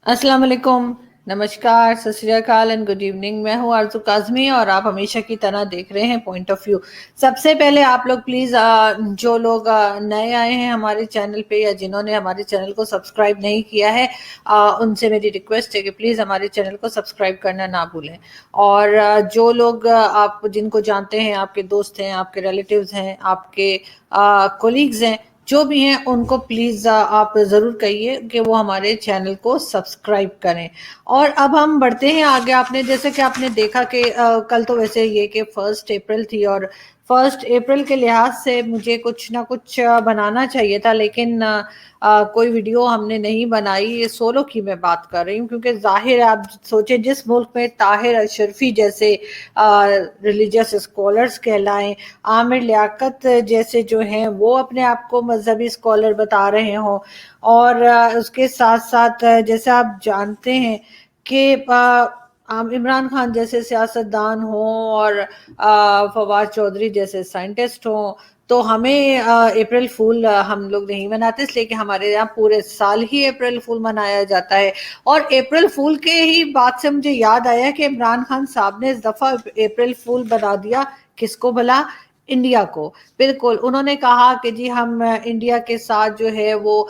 अस्सलाम वालेकुम, नमस्कार, सत श्री अकाल एंड गुड इवनिंग। मैं हूँ आरज़ू काज़मी और आप हमेशा की तरह देख रहे हैं पॉइंट ऑफ व्यू। सबसे पहले आप लोग प्लीज़ जो लोग नए आए हैं हमारे चैनल पे या जिन्होंने हमारे चैनल को सब्सक्राइब नहीं किया है, उनसे मेरी रिक्वेस्ट है कि प्लीज़ हमारे चैनल को सब्सक्राइब करना ना भूलें। और जो लोग आप जिनको जानते हैं, आपके दोस्त हैं, आपके रिलेटिव्स हैं, आपके कोलीग्स हैं, जो भी हैं, उनको प्लीज़ आप ज़रूर कहिए कि वो हमारे चैनल को सब्सक्राइब करें। और अब हम बढ़ते हैं आगे। आपने जैसे कि आपने देखा कि कल तो वैसे ये कि 1 अप्रैल थी और 1 अप्रैल के लिहाज से मुझे कुछ ना कुछ बनाना चाहिए था, लेकिन कोई वीडियो हमने नहीं बनाई। ये सोलो की मैं बात कर रही हूँ, क्योंकि जाहिर है, आप सोचें, जिस मुल्क में ताहिर अशरफी जैसे रिलीजियस स्कॉलर्स कहलाएं, आमिर लियाकत जैसे जो हैं वो अपने आप को मजहबी स्कॉलर बता रहे हों, और उसके साथ साथ जैसे आप जानते हैं कि इमरान खान जैसे सियासतदान हों और फवाद चौधरी जैसे साइंटिस्ट हों, तो हमें अप्रैल फूल हम लोग नहीं मनाते, इसलिए कि हमारे यहाँ पूरे साल ही अप्रैल फूल मनाया जाता है। और अप्रैल फूल के ही बात से मुझे याद आया कि इमरान खान साहब ने इस दफा अप्रैल फूल बना दिया। किसको भला? इंडिया को। बिल्कुल, उन्होंने कहा कि जी हम इंडिया के साथ जो है वो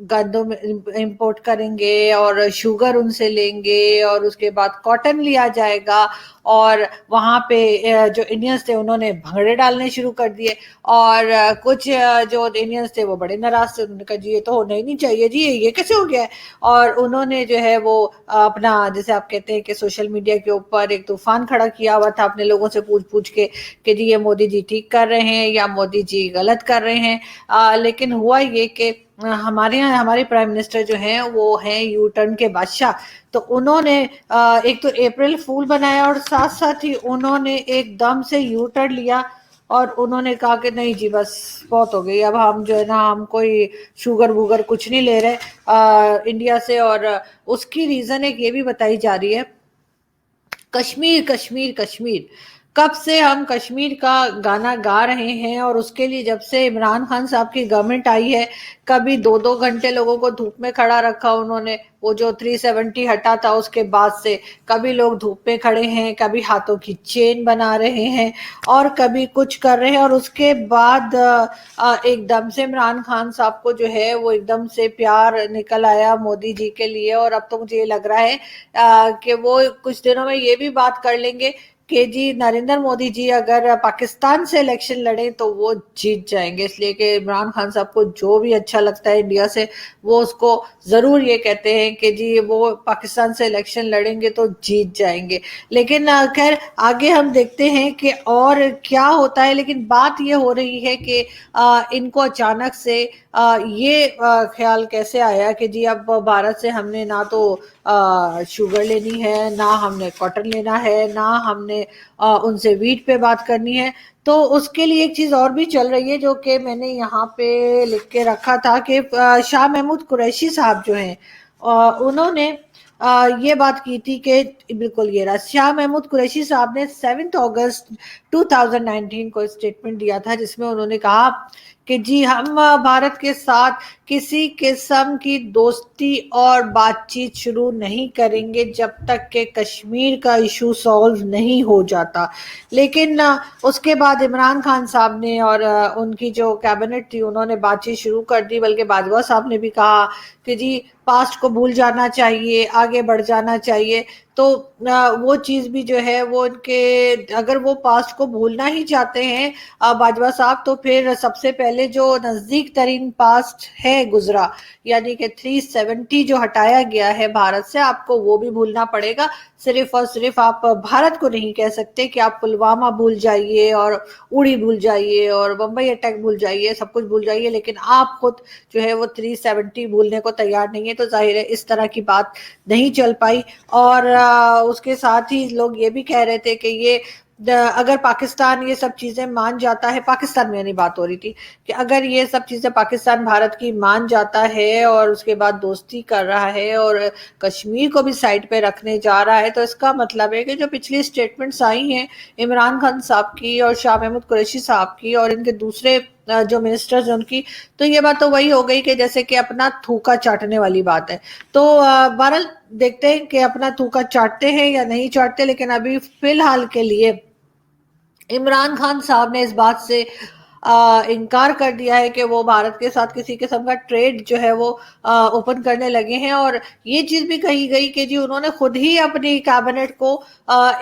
गंदम इंपोर्ट करेंगे और शुगर उनसे लेंगे, और उसके बाद कॉटन लिया जाएगा। और वहाँ पे जो इंडियंस थे उन्होंने भंगड़े डालने शुरू कर दिए, और कुछ जो इंडियंस थे वो बड़े नाराज थे। उन्होंने कहा जी ये तो होना ही नहीं चाहिए, जी ये कैसे हो गया है। और उन्होंने जो है वो अपना, जैसे आप कहते हैं कि सोशल मीडिया के ऊपर एक तूफान खड़ा किया हुआ था अपने लोगों से पूछ पूछ के कि जी ये मोदी जी ठीक कर रहे हैं या मोदी जी गलत कर रहे हैं। लेकिन हुआ ये कि हमारे यहाँ हमारे प्राइम मिनिस्टर जो हैं वो हैं यू टर्न के बादशाह। तो उन्होंने एक तो अप्रैल फूल बनाया और साथ साथ ही उन्होंने एकदम से यू टर्न लिया, और उन्होंने कहा कि नहीं जी बस बहुत हो गई, अब हम जो है ना, हम कोई शुगर वूगर कुछ नहीं ले रहे इंडिया से। और उसकी रीज़न एक ये भी बताई जा रही है, कश्मीर कश्मीर कश्मीर। कब से हम कश्मीर का गाना गा रहे हैं, और उसके लिए जब से इमरान खान साहब की गवर्नमेंट आई है, कभी 2-2 घंटे लोगों को धूप में खड़ा रखा उन्होंने, वो जो 370 हटा था उसके बाद से। कभी लोग धूप में खड़े हैं, कभी हाथों की चेन बना रहे हैं, और कभी कुछ कर रहे हैं। और उसके बाद एकदम से इमरान खान साहब को जो है वो एकदम से प्यार निकल आया मोदी जी के लिए। और अब तो मुझे ये लग रहा है कि वो कुछ दिनों में ये भी बात कर लेंगे कि जी नरेंद्र मोदी जी अगर पाकिस्तान से इलेक्शन लड़े तो वो जीत जाएंगे, इसलिए कि इमरान खान साहब को जो भी अच्छा लगता है इंडिया से, वो उसको ज़रूर ये कहते हैं कि जी वो पाकिस्तान से इलेक्शन लड़ेंगे तो जीत जाएंगे। लेकिन खैर आगे हम देखते हैं कि और क्या होता है। लेकिन बात ये हो रही है कि इनको अचानक से ये ख्याल कैसे आया कि जी अब भारत से हमने ना तो शुगर लेनी है, ना हमने कॉटन लेना है, ना हमने उनसे वीट पे बात करनी है। तो उसके लिए एक चीज़ और भी चल रही है जो कि मैंने यहाँ पे लिख के रखा था कि शाह महमूद कुरैशी साहब जो हैं, उन्होंने ये बात की थी कि बिल्कुल ये रहा, शाह महमूद कुरैशी साहब ने 7 अगस्त 2019 को स्टेटमेंट दिया था, जिसमें उन्होंने कहा कि जी हम भारत के साथ किसी किस्म की दोस्ती और बातचीत शुरू नहीं करेंगे जब तक कि कश्मीर का इशू सॉल्व नहीं हो जाता। लेकिन उसके बाद इमरान खान साहब ने और उनकी जो कैबिनेट थी उन्होंने बातचीत शुरू कर दी। बल्कि बाजवा साहब ने भी कहा कि जी पास्ट को भूल जाना चाहिए, आगे बढ़ जाना चाहिए। तो वो चीज़ भी जो है वो उनके, अगर वो पास्ट को भूलना ही चाहते हैं बाजवा साहब, तो फिर सबसे पहले जो नज़दीक तरीन पास्ट है गुजरा, यानी कि 370 जो हटाया गया है भारत से, आपको वो भी भूलना पड़ेगा। सिर्फ और सिर्फ आप भारत को नहीं कह सकते कि आप पुलवामा भूल जाइए और उड़ी भूल जाइए और बम्बई अटैक भूल जाइए, सब कुछ भूल जाइए, लेकिन आप खुद जो है वो 370 भूलने को तैयार नहीं है। तो जाहिर है इस तरह की बात नहीं चल पाई। और उसके साथ ही लोग ये भी कह रहे थे कि ये अगर पाकिस्तान ये सब चीज़ें मान जाता है, पाकिस्तान में नहीं बात हो रही थी, कि अगर ये सब चीज़ें पाकिस्तान भारत की मान जाता है और उसके बाद दोस्ती कर रहा है और कश्मीर को भी साइड पे रखने जा रहा है, तो इसका मतलब है कि जो पिछली स्टेटमेंट्स आई हैं इमरान खान साहब की और शाह महमूद कुरैशी साहब की और इनके दूसरे जो मिनिस्टर्स हैं उनकी, तो ये बात तो वही हो गई कि जैसे कि अपना थूका चाटने वाली बात है। तो बहरहाल देखते हैं कि अपना थूका चाटते हैं या नहीं चाटते, लेकिन अभी फिलहाल के लिए इमरान खान साहब ने इस बात से इनकार कर दिया है कि वो भारत के साथ किसी किस्म का ट्रेड जो है वो ओपन करने लगे हैं। और ये चीज भी कही गई कि जी उन्होंने खुद ही अपनी कैबिनेट को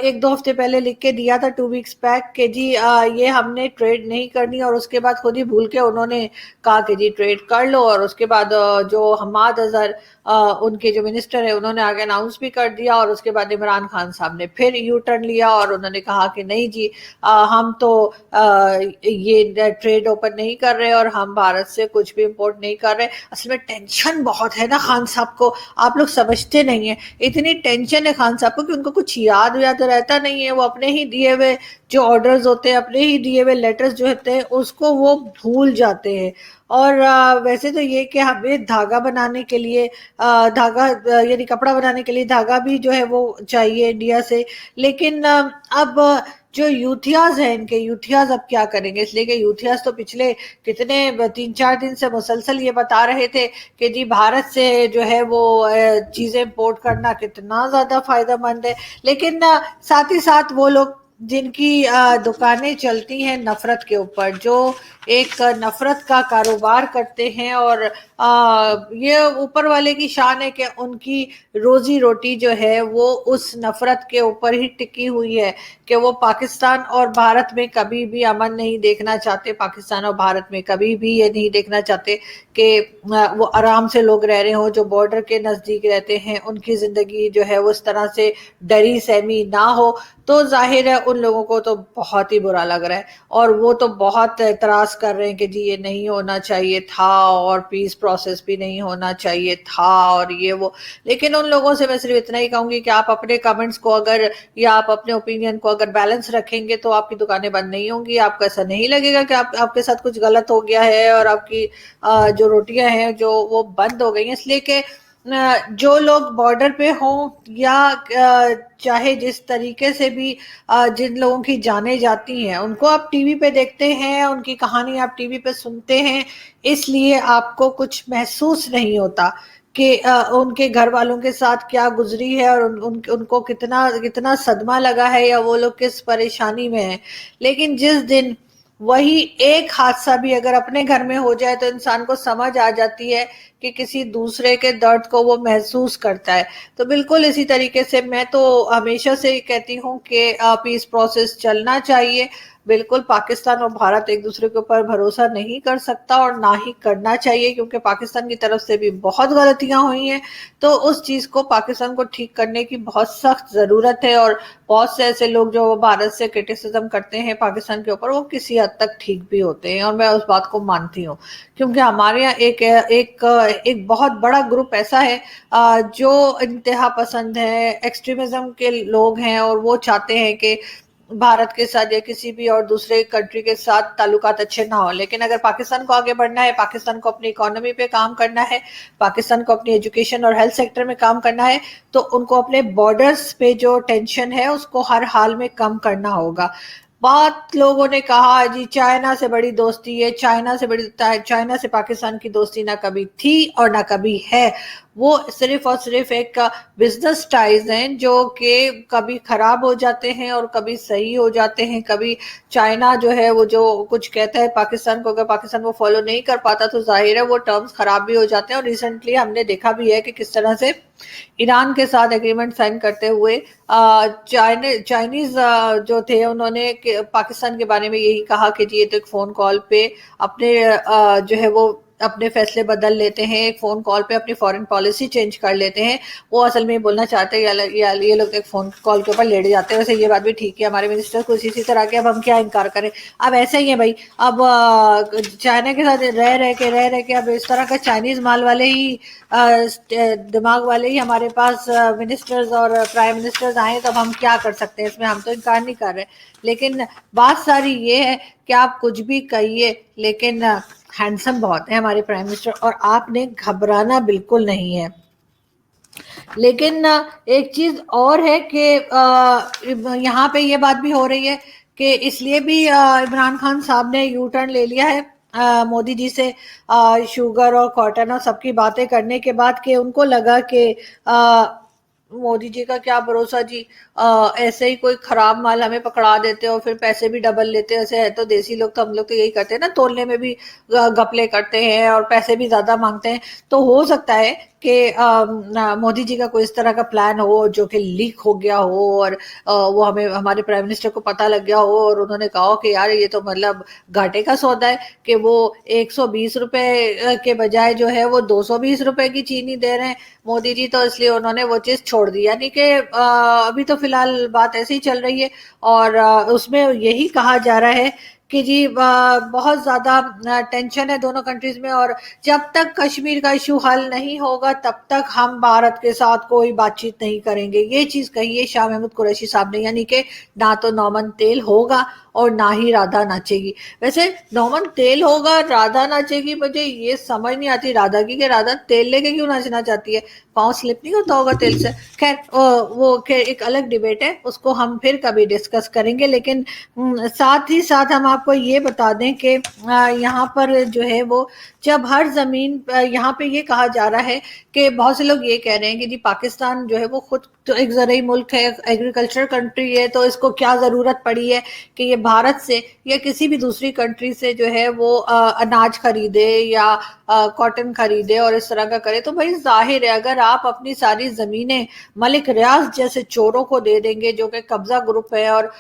एक दो हफ्ते पहले लिख के दिया था, 2 वीक्स बैक, कि जी ये हमने ट्रेड नहीं करनी, और उसके बाद खुद ही भूल के उन्होंने कहा कि जी ट्रेड कर लो। और उसके बाद जो हमाद अजहर उनके जो मिनिस्टर है उन्होंने आगे अनाउंस भी कर दिया, और उसके बाद इमरान खान साहब ने फिर यू टर्न लिया और उन्होंने कहा कि नहीं जी हम तो ये ट्रेड ओपन नहीं कर रहे और हम भारत से कुछ भी इंपोर्ट नहीं कर रहे। असल में टेंशन बहुत है ना खान साहब को, आप लोग समझते नहीं है, इतनी टेंशन है खान साहब को कि उनको कुछ याद रहता नहीं है। वो अपने ही दिए हुए जो ऑर्डर्स होते हैं, अपने ही दिए हुए लेटर्स जो होते हैं, उसको वो भूल जाते हैं। और वैसे तो ये कि हमें धागा बनाने के लिए धागा यानी कपड़ा बनाने के लिए धागा भी जो है वो चाहिए इंडिया से, लेकिन अब जो यूथियाज हैं इनके यूथियाज अब क्या करेंगे, इसलिए कि यूथियाज तो पिछले कितने 3-4 दिन से मुसलसल ये बता रहे थे कि जी भारत से जो है वो चीजें इंपोर्ट करना कितना ज्यादा फायदेमंद है। लेकिन साथ ही साथ वो लोग जिनकी दुकानें चलती हैं नफरत के ऊपर, जो एक नफरत का कारोबार करते हैं, और ये ऊपर वाले की शान है कि उनकी रोजी रोटी जो है वो उस नफरत के ऊपर ही टिकी हुई है, कि वो पाकिस्तान और भारत में कभी भी अमन नहीं देखना चाहते, पाकिस्तान और भारत में कभी भी ये नहीं देखना चाहते कि वो आराम से लोग रह रहे हो, जो बॉर्डर के नजदीक रहते हैं उनकी जिंदगी जो है वो इस तरह से डरी सहमी ना हो। तो जाहिर है उन लोगों को तो बहुत ही बुरा लग रहा है, और वो तो बहुत एतराज कर रहे हैं कि जी ये नहीं होना चाहिए था, और पीस प्रोसेस भी नहीं होना चाहिए था, और ये वो। लेकिन उन लोगों से मैं सिर्फ इतना ही कहूंगी कि आप अपने कमेंट्स को अगर, या आप अपने ओपिनियन को अगर बैलेंस रखेंगे तो आपकी दुकानें बंद नहीं होंगी। आपको ऐसा नहीं लगेगा कि आपके साथ कुछ गलत हो गया है और आपकी जो रोटियां हैं जो वो बंद हो गई हैं। इसलिए कि जो लोग बॉर्डर पे हों या चाहे जिस तरीके से भी जिन लोगों की जाने जाती हैं, उनको आप टीवी पे देखते हैं, उनकी कहानी आप टीवी पे सुनते हैं, इसलिए आपको कुछ महसूस नहीं होता कि उनके घर वालों के साथ क्या गुजरी है, और उनको कितना कितना सदमा लगा है, या वो लोग किस परेशानी में है। लेकिन जिस दिन वही एक हादसा भी अगर अपने घर में हो जाए तो इंसान को समझ आ जाती है कि किसी दूसरे के दर्द को वो महसूस करता है। तो बिल्कुल इसी तरीके से मैं तो हमेशा से कहती हूँ कि पीस प्रोसेस चलना चाहिए। बिल्कुल पाकिस्तान और भारत एक दूसरे के ऊपर भरोसा नहीं कर सकता, और ना ही करना चाहिए, क्योंकि पाकिस्तान की तरफ से भी बहुत गलतियां हुई हैं। तो उस चीज को पाकिस्तान को ठीक करने की बहुत सख्त जरूरत है, और बहुत से ऐसे लोग जो भारत से क्रिटिसिज्म करते हैं पाकिस्तान के ऊपर, वो किसी हद तक ठीक भी होते हैं, और मैं उस बात को मानती हूँ। क्योंकि हमारे यहाँ एक बहुत बड़ा ग्रुप ऐसा है जो इंतहा पसंद है, एक्सट्रीमिज्म के लोग हैं, और वो चाहते हैं कि भारत के साथ या किसी भी और दूसरे कंट्री के साथ ताल्लुकात अच्छे ना हो। लेकिन अगर पाकिस्तान को आगे बढ़ना है, पाकिस्तान को अपनी इकोनॉमी पे काम करना है, पाकिस्तान को अपनी एजुकेशन और हेल्थ सेक्टर में काम करना है, तो उनको अपने बॉर्डर्स पे जो टेंशन है उसको हर हाल में कम करना होगा। बहुत लोगों ने कहा जी चाइना से बड़ी दोस्ती है, चाइना से पाकिस्तान की दोस्ती ना कभी थी और ना कभी है। वो सिर्फ और सिर्फ एक बिजनेस टाइज हैं जो कि कभी खराब हो जाते हैं और कभी सही हो जाते हैं। कभी चाइना जो है वो जो कुछ कहता है पाकिस्तान को, अगर पाकिस्तान वो फॉलो नहीं कर पाता तो जाहिर है वो टर्म्स खराब भी हो जाते हैं। और रिसेंटली हमने देखा भी है कि किस तरह से ईरान के साथ एग्रीमेंट साइन करते हुए चाइनीज जो थे उन्होंने पाकिस्तान के बारे में यही कहा कि जी ये तो एक फोन कॉल पे अपने जो है वो अपने फैसले बदल लेते हैं, एक फोन कॉल पे अपनी फॉरेन पॉलिसी चेंज कर लेते हैं। वो असल में बोलना चाहते हैं या ये लोग एक फोन कॉल के ऊपर लेट जाते हैं। वैसे ये बात भी ठीक है, हमारे मिनिस्टर कुछ इसी तरह के, अब हम क्या इनकार करें। अब ऐसा ही है भाई, अब चाइना के साथ रह के अब इस तरह का चाइनीज माल वाले ही दिमाग वाले ही हमारे पास मिनिस्टर्स और प्राइम मिनिस्टर्स आए, तब हम क्या कर सकते हैं इसमें, हम तो इनकार नहीं कर रहे। लेकिन बात सारी ये है कि आप कुछ भी कहिए, लेकिन हैंडसम बहुत है हमारे प्राइम मिनिस्टर, और आपने घबराना बिल्कुल नहीं है। लेकिन एक चीज और है कि यहाँ पे ये बात भी हो रही है कि इसलिए भी इमरान खान साहब ने यू टर्न ले लिया है मोदी जी से शुगर और कॉटन और सबकी बातें करने के बाद कि उनको लगा कि मोदी जी का क्या भरोसा जी, ऐसे ही कोई खराब माल हमें पकड़ा देते हो फिर पैसे भी डबल लेते हैं, ऐसे है तो देसी लोग तो हम लोग तो यही करते हैं ना, तोलने में भी घपले करते हैं और पैसे भी ज्यादा मांगते हैं। तो हो सकता है कि मोदी जी का कोई इस तरह का प्लान हो जो कि लीक हो गया हो और वो हमें हमारे प्राइम मिनिस्टर को पता लग गया हो और उन्होंने कहा हो कि यार ये तो मतलब घाटे का सौदा है कि वो 120 रुपए के बजाय जो है वो 220 रुपए की चीनी दे रहे हैं मोदी जी, तो इसलिए उन्होंने वो चीज छोड़ दी। यानी कि अभी तो फिलहाल बात ऐसी ही चल रही है और उसमें यही कहा जा रहा है कि जी बहुत ज्यादा टेंशन है दोनों कंट्रीज में और जब तक कश्मीर का इशू हल नहीं होगा तब तक हम भारत के साथ कोई बातचीत नहीं करेंगे, ये चीज कही है शाह महमूद कुरैशी साहब ने। यानी कि ना तो नौमन तेल होगा और ना ही राधा नाचेगी। वैसे नौमन तेल होगा राधा नाचेगी, मुझे ये समझ नहीं आती राधा की कि राधा तेल लेके क्यों नाचना चाहती है, पाँव स्लिप नहीं होता होगा तेल से। खैर वो एक अलग डिबेट है, उसको हम फिर कभी डिस्कस करेंगे। लेकिन साथ ही साथ हम आपको ये बता दें कि यहाँ पर जो है वो जब हर जमीन यहाँ पे ये कहा जा रहा है कि बहुत से लोग ये कह रहे हैं कि जी पाकिस्तान जो है वो खुद तो एक ज़रूरी मुल्क है, एग्रीकल्चर कंट्री है, तो इसको क्या ज़रूरत पड़ी है कि ये भारत से या किसी भी दूसरी कंट्री से जो है वो अनाज खरीदे या कॉटन खरीदे और इस तरह का करे। तो भाई जाहिर है अगर आप अपनी सारी ज़मीनें मलिक रियाज जैसे चोरों को दे देंगे जो कि कब्जा ग्रुप है और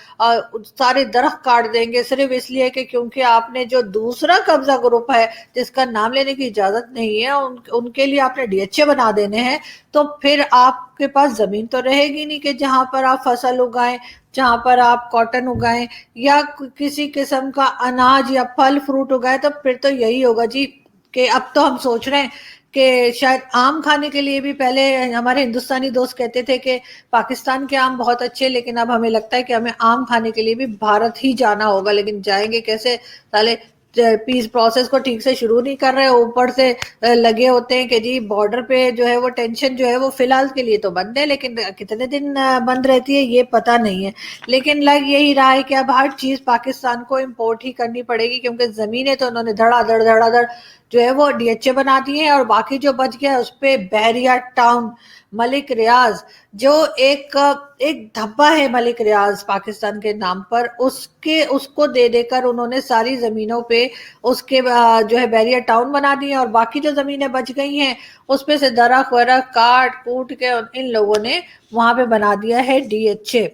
सारे दरख्त काट देंगे सिर्फ इसलिए कि क्योंकि आपने जो दूसरा कब्जा ग्रुप है जिसका नाम लेने की इजाजत नहीं है उनके लिए आपने डीएचए बना देने हैं, तो फिर आपके पास जमीन तो रहेगी नहीं कि जहां पर आप फसल उगाएं, जहां पर आप कॉटन उगाएं या किसी किस्म का अनाज या फल फ्रूट उगाएं। तो फिर तो यही होगा जी कि अब तो हम सोच रहे हैं कि शायद आम खाने के लिए भी पहले हमारे हिंदुस्तानी दोस्त कहते थे कि पाकिस्तान के आम बहुत अच्छे, लेकिन अब हमें लगता है कि हमें आम खाने के लिए भी भारत ही जाना होगा। लेकिन जाएंगे कैसे, साले पीस प्रोसेस को ठीक से शुरू नहीं कर रहे, ऊपर से लगे होते हैं कि जी बॉर्डर पे जो है वो टेंशन जो है वो फिलहाल के लिए तो बंद है, लेकिन कितने दिन बंद रहती है ये पता नहीं है। लेकिन लग यही रहा है कि अब हर चीज पाकिस्तान को इम्पोर्ट ही करनी पड़ेगी क्योंकि जमीनें तो उन्होंने धड़ाधड़ जो है वो डीएचए बना दिए हैं और बाकी जो बच गया उस पे बहरिया टाउन, मलिक रियाज जो एक एक धब्बा है मलिक रियाज पाकिस्तान के नाम पर, उसके उसको दे देकर उन्होंने सारी जमीनों पे उसके जो है बैरियर टाउन बना दिए और बाकी जो जमीनें बच गई हैं उसपे से दरख्त वरख काट कूट के इन लोगों ने वहां पे बना दिया है डीएचए।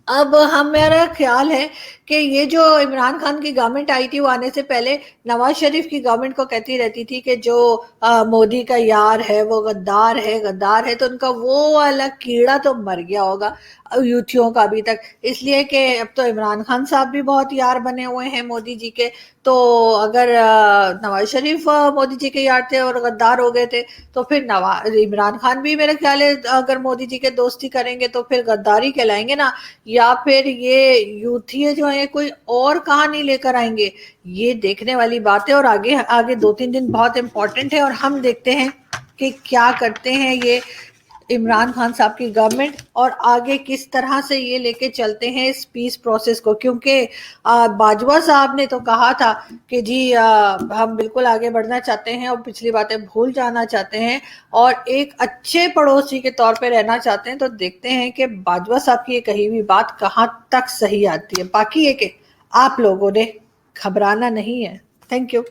अब हम मेरा ख्याल है कि ये जो इमरान खान की गवर्नमेंट आई थी वो आने से पहले नवाज शरीफ की गवर्नमेंट को कहती रहती थी कि जो मोदी का यार है वो गद्दार है, गद्दार है, तो उनका वो वाला कीड़ा तो मर गया होगा यूथियों का अभी तक, इसलिए कि अब तो इमरान खान साहब भी बहुत यार बने हुए हैं मोदी जी के। तो अगर नवाज शरीफ मोदी जी के यार थे और गद्दार हो गए थे तो फिर नवाज इमरान खान भी मेरे ख्याल है अगर मोदी जी के दोस्ती करेंगे तो फिर गद्दारी कहलाएंगे ना, या फिर ये यूथिये जो है कोई और कहानी लेकर आएंगे, ये देखने वाली बात है। और आगे आगे 2-3 दिन बहुत इंपॉर्टेंट है और हम देखते हैं कि क्या करते हैं ये इमरान खान साहब की गवर्नमेंट और आगे किस तरह से ये लेके चलते हैं इस पीस प्रोसेस को। क्योंकि बाजवा साहब ने तो कहा था कि जी हम बिल्कुल आगे बढ़ना चाहते हैं और पिछली बातें भूल जाना चाहते हैं और एक अच्छे पड़ोसी के तौर पे रहना चाहते हैं। तो देखते हैं कि बाजवा साहब की ये कही हुई बात कहाँ तक सही आती है। बाकी ये कि आप लोगों ने घबराना नहीं है। Thank you.